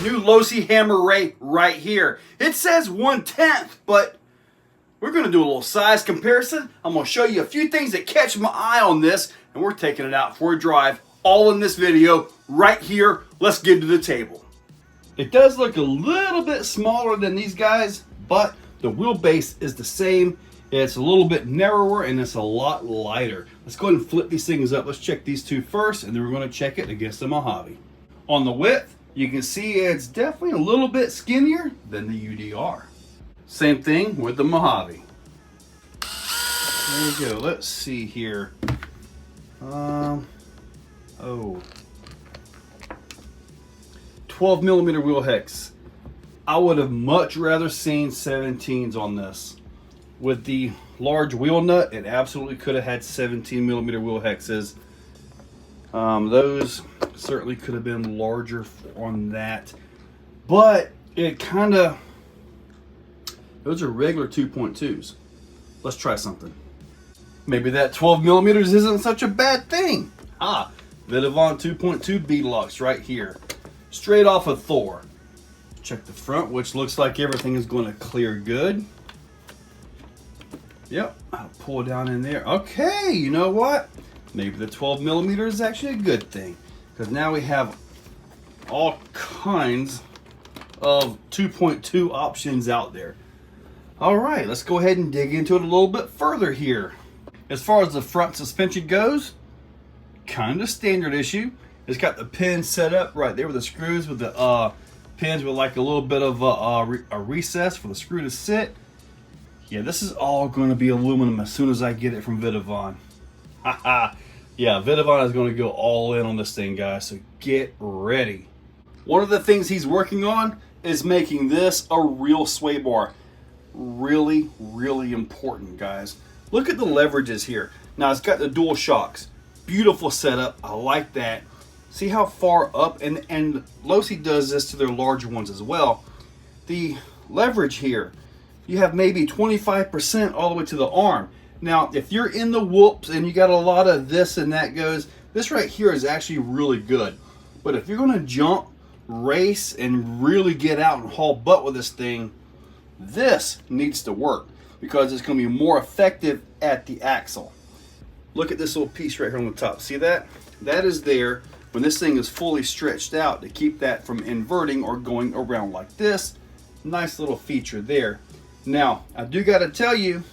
new Losi Hammer Rey right here. It says 1/10, but we're going to do a little size comparison. I'm going to show you a few things that catch my eye on this, and we're taking it out for a drive, all in this video right here. Let's get to the table. It does look a little bit smaller than these guys, but the wheelbase is the same. It's a little bit narrower and it's a lot lighter. Let's go ahead and flip these things up. Let's check these two first, and then we're going to check it against the Mojave. On the width, you can see it's definitely a little bit skinnier than the UDR. Same thing with the Mojave. There we go. Let's see here. 12 millimeter wheel hex. I would have much rather seen 17s on this. With the large wheel nut, it absolutely could have had 17 millimeter wheel hexes. Those certainly could have been larger on that, but it kind of, those are regular 2.2s. Let's try something. Maybe that 12 millimeters isn't such a bad thing. Vidavon 2.2 beadlocks right here, straight off of Thor. Check the front, which looks like everything is going to clear good. Yep, I'll pull down in there. Okay, you know what? Maybe the 12 millimeter is actually a good thing, because now we have all kinds of 2.2 options out there. All right, let's go ahead and dig into it a little bit further here. As far as the front suspension goes, kind of standard issue. It's got the pin set up right there with the screws, with the pins with like a little bit of a recess for the screw to sit. Yeah, this is all going to be aluminum as soon as I get it from Vidavon. Yeah, Vidavon is going to go all in on this thing, guys, so get ready. One of the things he's working on is making this a real sway bar. Really, really important, guys. Look at the leverages here. Now, it's got the dual shocks. Beautiful setup. I like that. See how far up, and Losi does this to their larger ones as well. The leverage here, you have maybe 25% all the way to the arm. Now, if you're in the whoops and you got a lot of this and that goes, this right here is actually really good. But if you're going to jump, race, and really get out and haul butt with this thing, this needs to work, because it's going to be more effective at the axle. Look at this little piece right here on the top. See that? That is there when this thing is fully stretched out to keep that from inverting or going around like this. Nice little feature there. Now, I do got to tell you,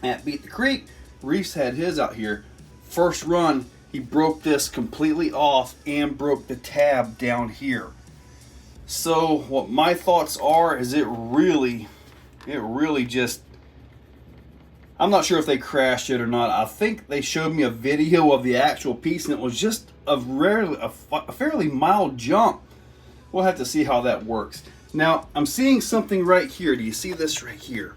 at Beat the Creek, Reese had his out here. First run, he broke this completely off and broke the tab down here. So what my thoughts are is it really just, I'm not sure if they crashed it or not. I think they showed me a video of the actual piece, and it was just a fairly mild jump. We'll have to see how that works. Now, I'm seeing something right here. Do you see this right here?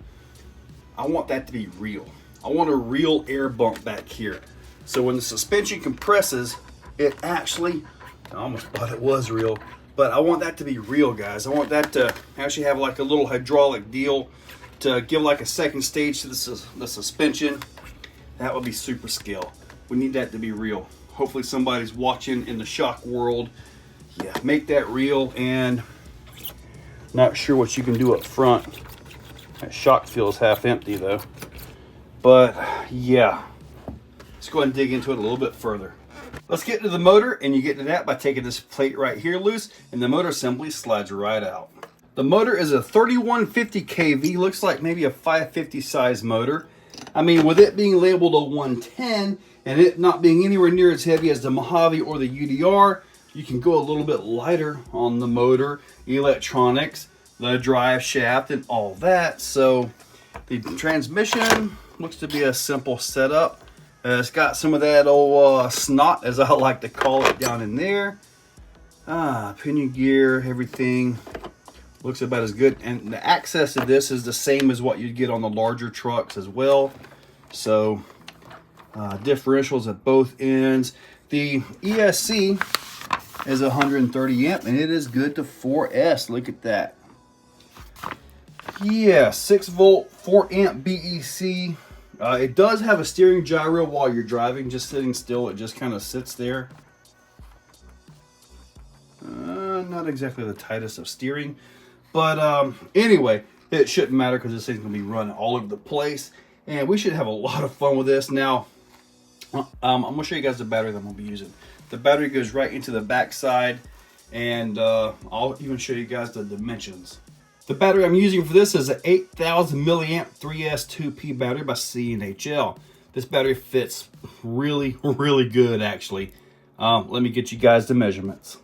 I want that to be real. I want a real air bump back here. So when the suspension compresses, it actually, I almost thought it was real, but I want that to be real, guys. I want that to actually have like a little hydraulic deal to give like a second stage to the suspension. That would be super scale. We need that to be real. Hopefully somebody's watching in the shock world. Yeah, make that real. And not sure what you can do up front. That shock feels half empty though. But yeah, let's go ahead and dig into it a little bit further. Let's get to the motor, and you get to that by taking this plate right here loose, and the motor simply slides right out. The motor is a 3150 kV, looks like maybe a 550 size motor. I mean, with it being labeled a 110 and it not being anywhere near as heavy as the Mojave or the UDR, you can go a little bit lighter on the motor, electronics, the drive shaft, and all that. So the transmission looks to be a simple setup. It's got some of that old snot, as I like to call it, down in there. Pinion gear, everything looks about as good. And the access to this is the same as what you'd get on the larger trucks as well. So differentials at both ends. The ESC is 130 amp, and it is good to 4S. Look at that. Yeah, 6 volt, 4 amp BEC. It does have a steering gyro while you're driving, just sitting still. It just kind of sits there. not exactly the tightest of steering. But anyway, it shouldn't matter because this thing's going to be running all over the place. And we should have a lot of fun with this. Now, I'm going to show you guys the battery that I'm going to be using. The battery goes right into the back side. And I'll even show you guys the dimensions. The battery I'm using for this is an 8,000 milliamp 3S2P battery by CNHL. This battery fits really, really good actually. Let me get you guys the measurements.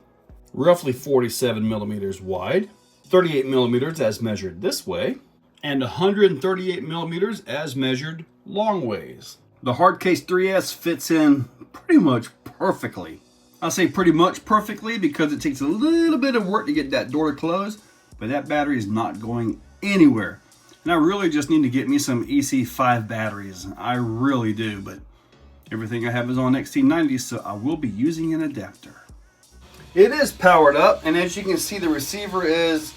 Roughly 47 millimeters wide, 38 millimeters as measured this way, and 138 millimeters as measured long ways. The hard case 3S fits in pretty much perfectly. I'll say pretty much perfectly because it takes a little bit of work to get that door to close, but that battery is not going anywhere. And I really just need to get me some EC5 batteries. I really do, but everything I have is on XT90, so I will be using an adapter. It is powered up, and as you can see, the receiver is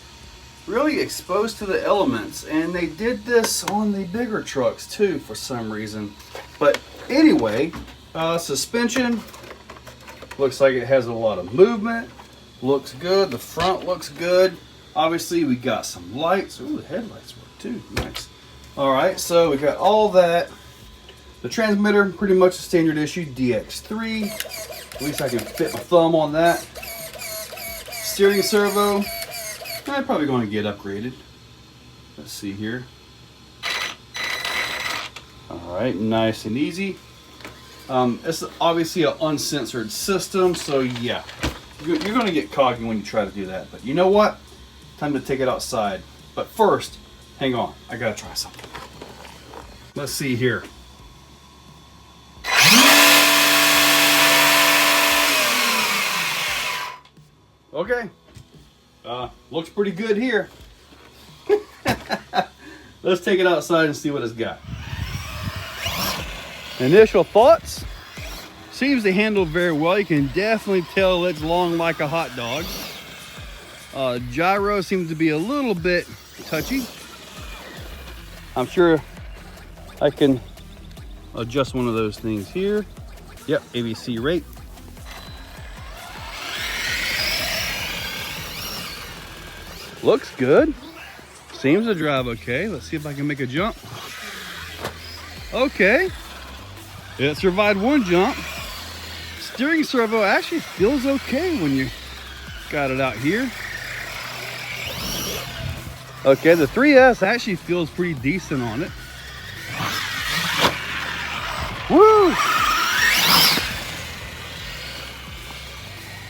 really exposed to the elements, and they did this on the bigger trucks too for some reason. But anyway, suspension looks like it has a lot of movement, looks good, the front looks good. Obviously we got some lights. Ooh, the headlights work too, nice. All right, so we got all that. The transmitter, pretty much a standard issue DX3. At least I can fit my thumb on that. Steering servo, I'm probably going to get upgraded. Let's see here. All right, nice and easy. It's obviously an uncensored system, so yeah, you're going to get coggy when you try to do that. But you know what? Time to take it outside. But first, hang on, I got to try something. Let's see here. Okay, looks pretty good here. Let's take it outside and see what it's got. Initial thoughts, seems to handle very well. You can definitely tell it's long like a hot dog. Gyro seems to be a little bit touchy. I'm sure I can adjust one of those things here. Yep, ABC rate. Looks good. Seems to drive okay. Let's see if I can make a jump. Okay. It survived one jump. Steering servo actually feels okay when you got it out here. Okay, the 3S actually feels pretty decent on it. Woo!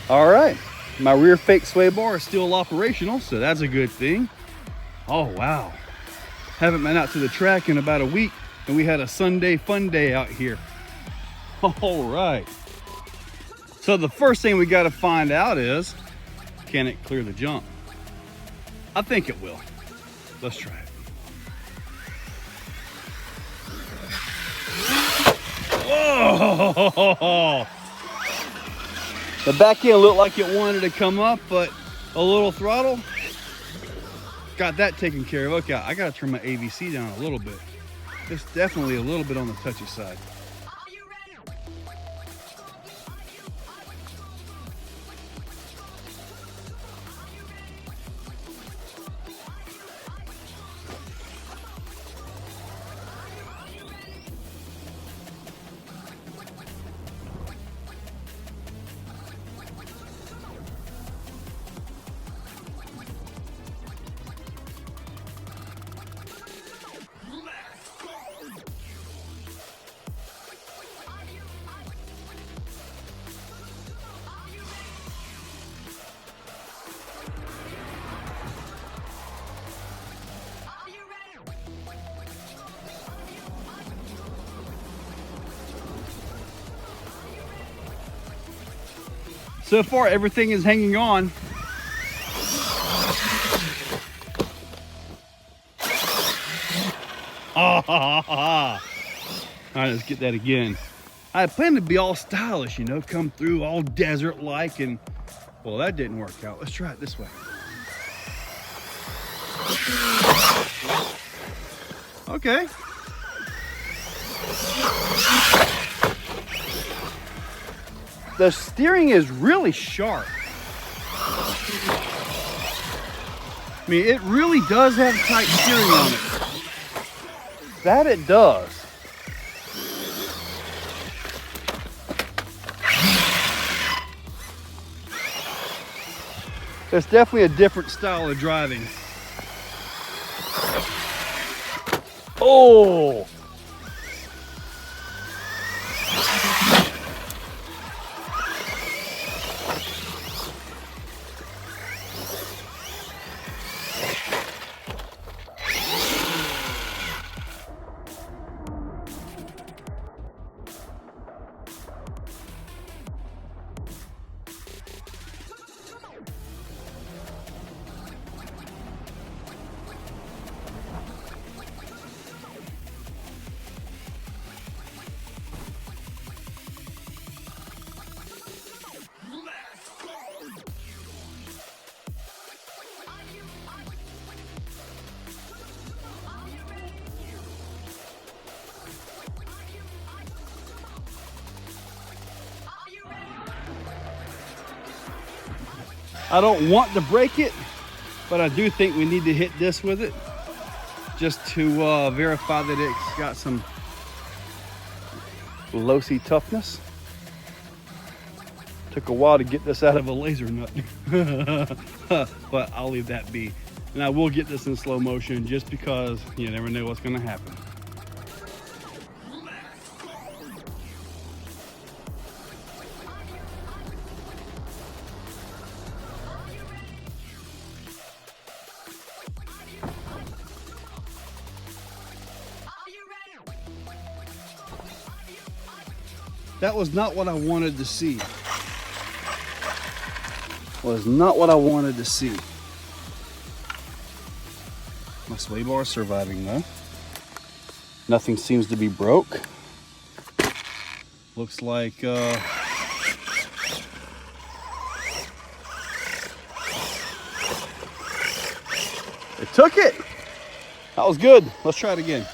All right. My rear fake sway bar is still operational, so that's a good thing. Oh, wow. Haven't been out to the track in about a week, and we had a Sunday fun day out here. All right. So the first thing we got to find out is, can it clear the jump? I think it will. Let's try it. Whoa! The back end looked like it wanted to come up, but a little throttle got that taken care of. Okay, I gotta turn my AVC down a little bit. It's definitely a little bit on the touchy side. So far, everything is hanging on. All right, let's get that again. I planned to be all stylish, you know, come through all desert-like, and well, that didn't work out. Let's try it this way. Okay. The steering is really sharp. I mean, it really does have tight steering on it. That it does. It's definitely a different style of driving. Oh! I don't want to break it, but I do think we need to hit this with it just to verify that it's got some Losi toughness. Took a while to get this out of a laser nut, but I'll leave that be. And I will get this in slow motion just because you never know what's going to happen. That was not what I wanted to see. Was not what I wanted to see. My sway bar is surviving though. Nothing seems to be broke. Looks like it took it. That was good. Let's try it again.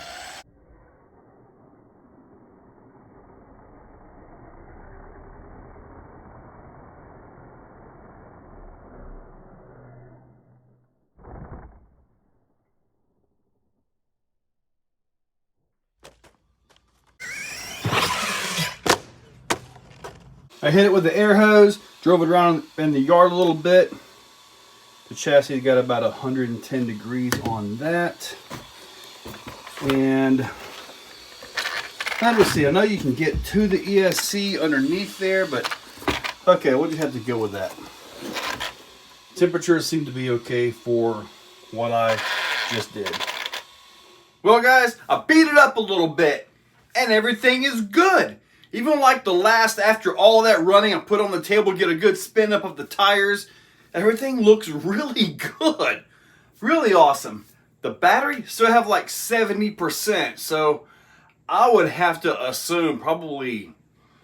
I hit it with the air hose, drove it around in the yard a little bit. The chassis got about 110 degrees on that. And let me see, I know you can get to the ESC underneath there, but okay, we'll just have to go with that. Temperatures seem to be okay for what I just did. Well guys, I beat it up a little bit and everything is good. Even like the last, after all that running, I put on the table, get a good spin up of the tires. Everything looks really good. Really awesome. The battery still have like 70%. So I would have to assume probably,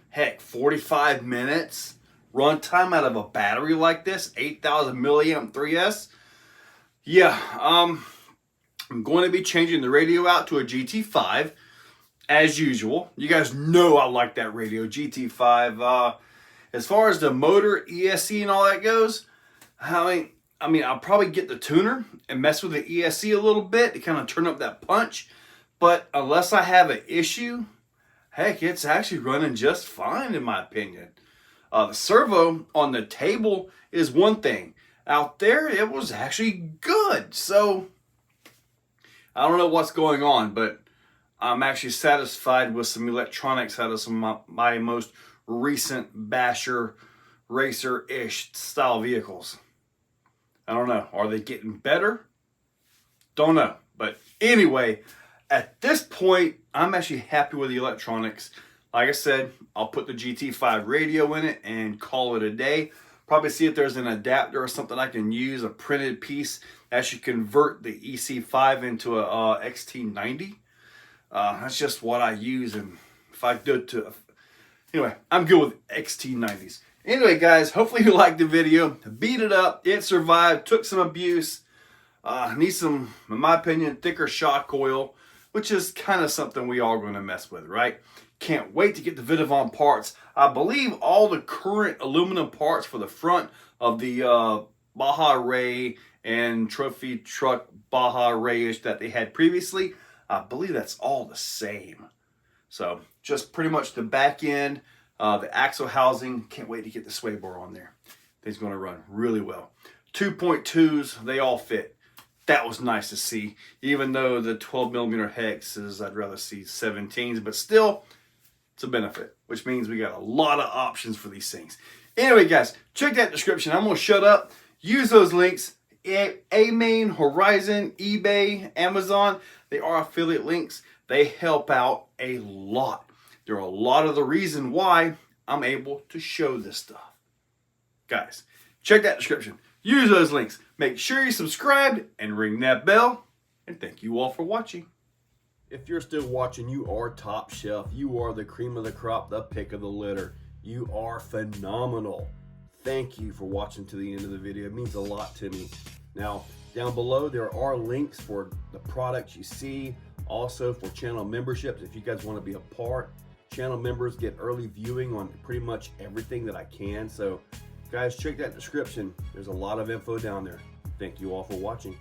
heck, 45 minutes run time out of a battery like this. 8,000 milliamp 3S. Yeah, I'm going to be changing the radio out to a GT5. As usual, you guys know I like that radio, GT5. As far as the motor, ESC, and all that goes, I mean, I'll probably get the tuner and mess with the ESC a little bit to kind of turn up that punch. But unless I have an issue, heck, it's actually running just fine in my opinion. The servo on the table is one thing. Out there, it was actually good. So, I don't know what's going on, but I'm actually satisfied with some electronics out of some of my most recent basher, racer-ish style vehicles. I don't know. Are they getting better? Don't know. But anyway, at this point, I'm actually happy with the electronics. Like I said, I'll put the GT5 radio in it and call it a day. Probably see if there's an adapter or something I can use, a printed piece that should convert the EC5 into a XT90. That's just what I use, and if I do it to, anyway, I'm good with XT90s. Anyway, guys, hopefully you liked the video. Beat it up. It survived. Took some abuse. Needs some, in my opinion, thicker shock oil, which is kind of something we all going to mess with, right? Can't wait to get the Vidavon parts. I believe all the current aluminum parts for the front of the Baja Rey and Trophy Truck Baja Rey-ish that they had previously. I believe that's all the same. So just pretty much the back end, the axle housing. Can't wait to get the sway bar on there. It's going to run really well. 2.2s, they all fit. That was nice to see. Even though the 12mm hexes, I'd rather see 17s, but still, it's a benefit, which means we got a lot of options for these things. Anyway, guys, check that description. I'm going to shut up. Use those links. A-Main, Horizon, eBay, Amazon. They are affiliate links. They help out a lot. They're a lot of the reason why I'm able to show this stuff. Guys, check that description. Use those links. Make sure you subscribe and ring that bell. And thank you all for watching. If you're still watching, you are top shelf. You are the cream of the crop, the pick of the litter. You are phenomenal. Thank you for watching to the end of the video. It means a lot to me. Now, down below, there are links for the products you see. Also for channel memberships, if you guys want to be a part. Channel members get early viewing on pretty much everything that I can. So, guys, check that description. There's a lot of info down there. Thank you all for watching.